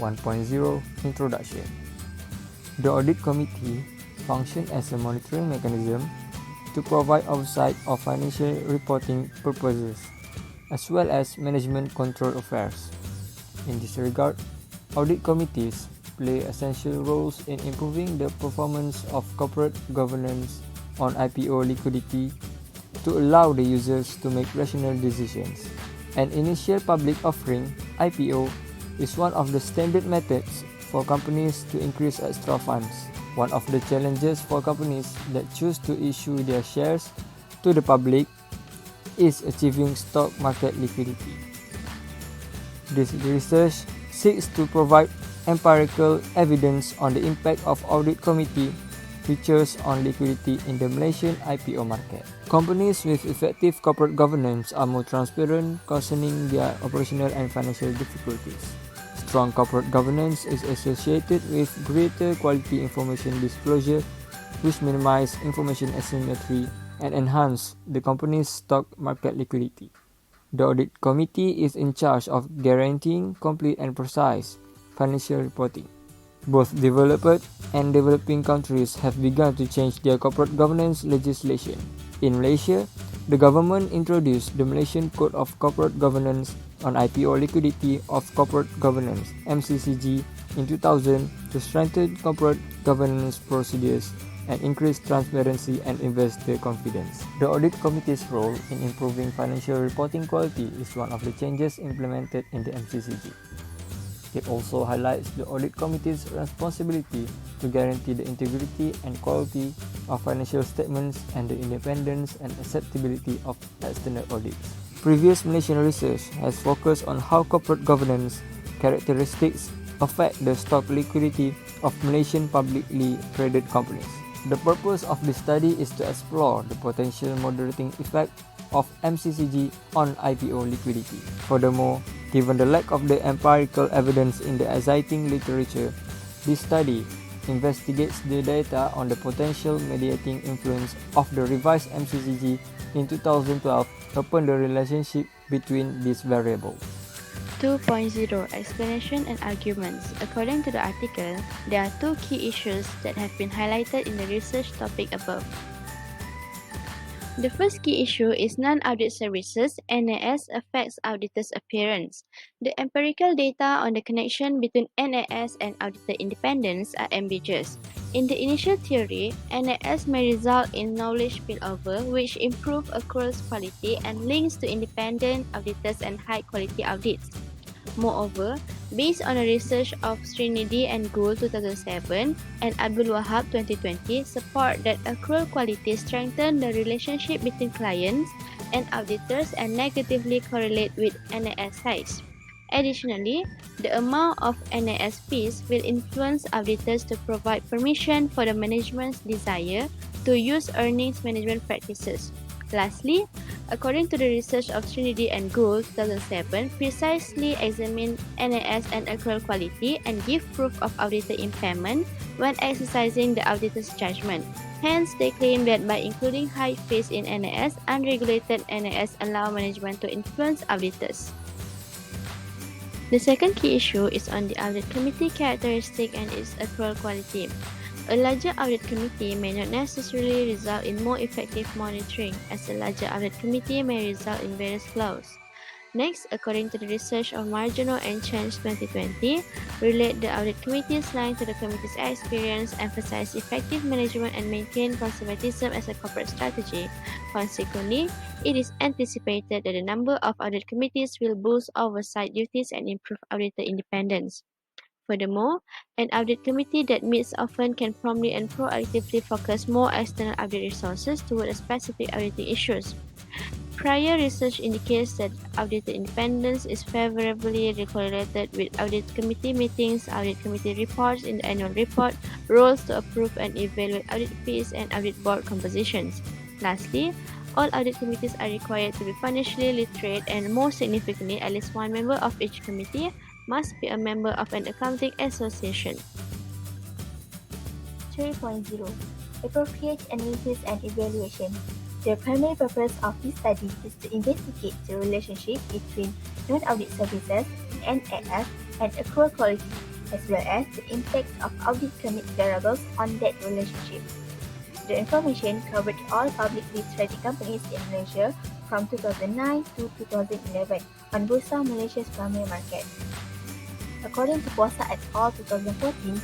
1.0 Introduction. The Audit Committee functions as a monitoring mechanism to provide oversight of financial reporting purposes, as well as management control affairs. In this regard, audit committees play essential roles in improving the performance of corporate governance on IPO liquidity to allow the users to make rational decisions. An initial public offering (IPO) is one of the standard methods for companies to increase extra funds. One of the challenges for companies that choose to issue their shares to the public is achieving stock market liquidity. This research seeks to provide empirical evidence on the impact of audit committee features on liquidity in the Malaysian IPO market. Companies with effective corporate governance are more transparent concerning their operational and financial difficulties. Strong corporate governance is associated with greater quality information disclosure, which minimize information asymmetry and enhance the company's stock market liquidity. The Audit Committee is in charge of guaranteeing complete and precise financial reporting. Both developed and developing countries have begun to change their corporate governance legislation. In Malaysia, the government introduced the Malaysian Code of Corporate Governance on IPO Liquidity of Corporate Governance (MCCG) in 2000 to strengthen corporate governance procedures and increase transparency and investor confidence. The Audit Committee's role in improving financial reporting quality is one of the changes implemented in the MCCG. It also highlights the Audit Committee's responsibility to guarantee the integrity and quality of financial statements and the independence and acceptability of external audits. Previous Malaysian research has focused on how corporate governance characteristics affect the stock liquidity of Malaysian publicly traded companies. The purpose of this study is to explore the potential moderating effect of MCCG on IPO liquidity. Furthermore, given the lack of the empirical evidence in the existing literature, this study investigates the data on the potential mediating influence of the revised MCCG in 2012 upon the relationship between these variables. 2.0 Explanation and Arguments. According to the article, there are two key issues that have been highlighted in the research topic above. The first key issue is non-audit services (NAS) affects auditors' appearance. The empirical data on the connection between NAS and auditor independence are ambiguous. In the initial theory, NAS may result in knowledge spillover, which improve accruals quality and links to independent auditors and high-quality audits. Moreover, based on the research of Srinidhi and Gould 2007 and Abdul Wahab 2020, support that accrual quality strengthen the relationship between clients and auditors and negatively correlate with NAS size. Additionally, the amount of NAS fees will influence auditors to provide permission for the management's desire to use earnings management practices. Lastly, according to the research of Srinidhi and Gould 2007, precisely examine NAS and accrual quality and give proof of auditor impairment when exercising the auditor's judgment. Hence, they claim that by including high fees in NAS, unregulated NAS allow management to influence auditors. The second key issue is on the audit committee characteristic and its accrual quality. A larger audit committee may not necessarily result in more effective monitoring, as a larger audit committee may result in various flaws. Next, according to the research of Marjano and Change 2020, relate the audit committee's line to the committee's experience, emphasize effective management and maintain conservatism as a corporate strategy. Consequently, it is anticipated that the number of audit committees will boost oversight duties and improve auditor independence. Furthermore, an audit committee that meets often can promptly and proactively focus more external audit resources toward a specific auditing issues. Prior research indicates that auditor independence is favorably correlated with audit committee meetings, audit committee reports in the annual report, roles to approve and evaluate audit fees, and audit board compositions. Lastly, all audit committees are required to be financially literate, and more significantly, at least one member of each committee must be a member of an accounting association. 3.0 Appropriate Analysis and Evaluation. The primary purpose of this study is to investigate the relationship between non-audit services, NAS, and accrual quality. as well as the impact of audit commit variables on that relationship. The information covered all publicly traded companies in Malaysia from 2009 to 2011 on Bursa Malaysia's primary market. According to Puasa et al. 2014,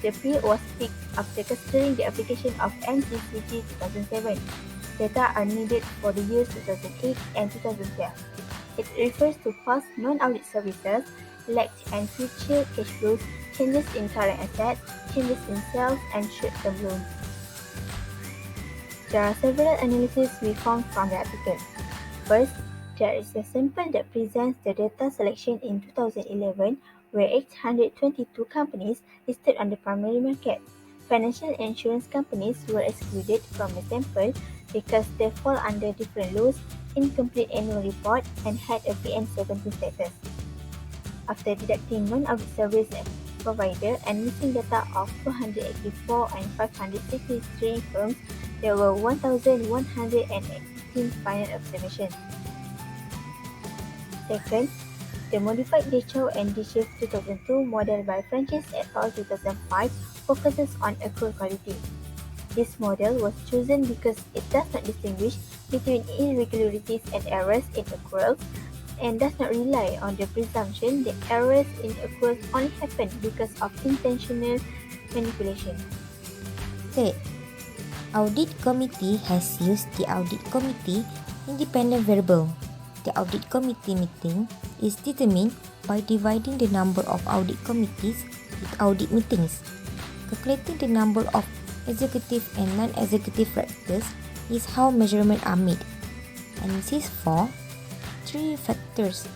the period was picked after considering the application of NCCG 2007. Data are needed for the years 2008 and 2012. It refers to past non-audit services, lagged and future cash flows, changes in current assets, changes in sales, and short-term loans. There are several analyses we found from the article. First, there is a sample that presents the data selection in 2011 where 822 companies listed on the primary market. Financial insurance companies were excluded from the sample because they fall under different laws, incomplete annual report, and had a PM17 status. After deducting non-audit service provider and missing data of 284 and 563 firms, there were 1,118 final observations. Second, the modified Dechow and Dechief 2002 model by Francis et al. 2005 focuses on accrual quality. This model was chosen because it does not distinguish between irregularities and errors in accruals and does not rely on the presumption that errors in accruals only happen because of intentional manipulation. Third, Audit Committee has used the Audit Committee independent variable. The Audit Committee meeting is determined by dividing the number of audit committees with audit meetings. Calculating the number of executive and non-executive factors is how measurements are made. Analysis 4. Three factors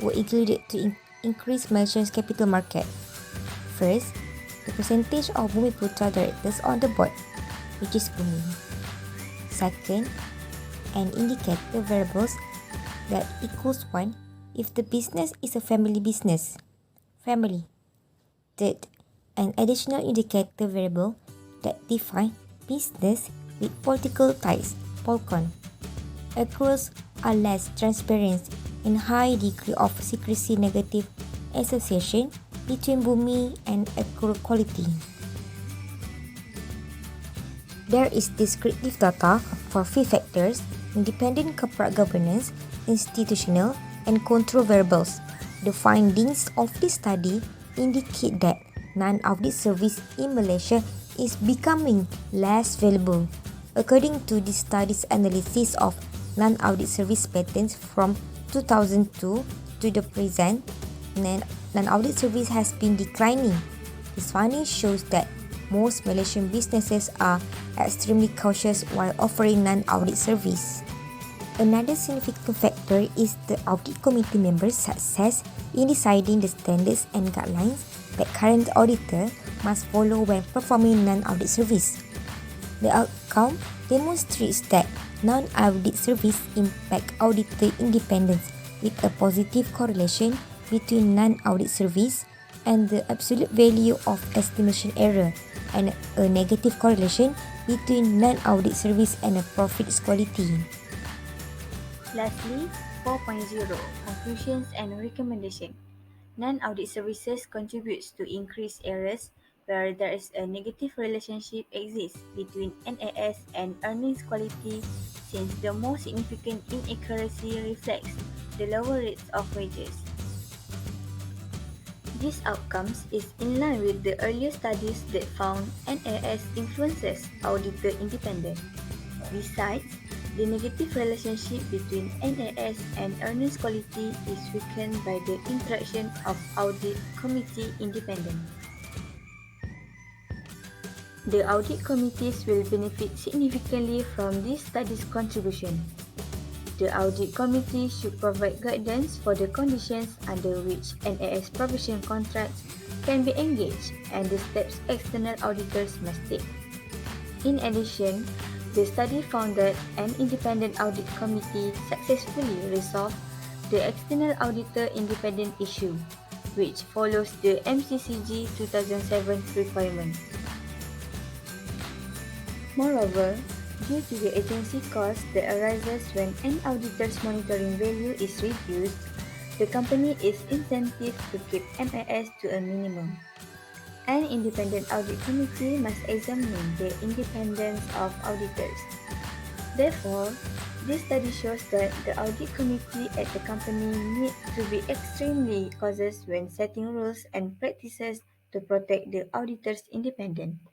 were included to increase Malaysia's capital market. First, the percentage of Bumiputra directors on the board, which is Bumi. Second, an indicator variables that equals 1 if the business is a family business. Family. Third, an additional indicator variable that define business with political ties, Polcon. Accruals are less transparent and high degree of secrecy negative association between Bumi and accrual quality. There is descriptive data for 5 factors: independent corporate governance, institutional, and control variables. The findings of this study indicate that non-audit service in Malaysia is becoming less valuable. According to the study's analysis of non-audit service patterns from 2002 to the present, non-audit service has been declining. This finding shows that most Malaysian businesses are extremely cautious while offering non-audit service. Another significant factor is the audit committee members' success in deciding the standards and guidelines that current auditor must follow when performing non-audit service. The outcome demonstrates that non-audit service impact auditor independence with a positive correlation between non-audit service and the absolute value of estimation error, and a negative correlation between non-audit service and a profits quality. Lastly, 4.0 Conclusions and Recommendation. Non-audit services contributes to increased errors where there is a negative relationship exists between NAS and earnings quality, since the more significant inaccuracy reflects the lower rates of wages. These outcomes is in line with the earlier studies that found NAS influences auditor independence. Besides, the negative relationship between NAS and earnings quality is weakened by the interaction of audit committee independence. The audit committees will benefit significantly from this study's contribution. The audit committee should provide guidance for the conditions under which NAS provision contracts can be engaged and the steps external auditors must take. In addition, the study found that an independent audit committee successfully resolved the external auditor independent issue, which follows the MCCG 2007 requirement. Moreover, due to the agency cost that arises when an auditor's monitoring value is reduced, the company is incentivized to keep NAS to a minimum. An independent audit committee must examine the independence of auditors. Therefore, this study shows that the audit committee at the company need to be extremely cautious when setting rules and practices to protect the auditor's independence.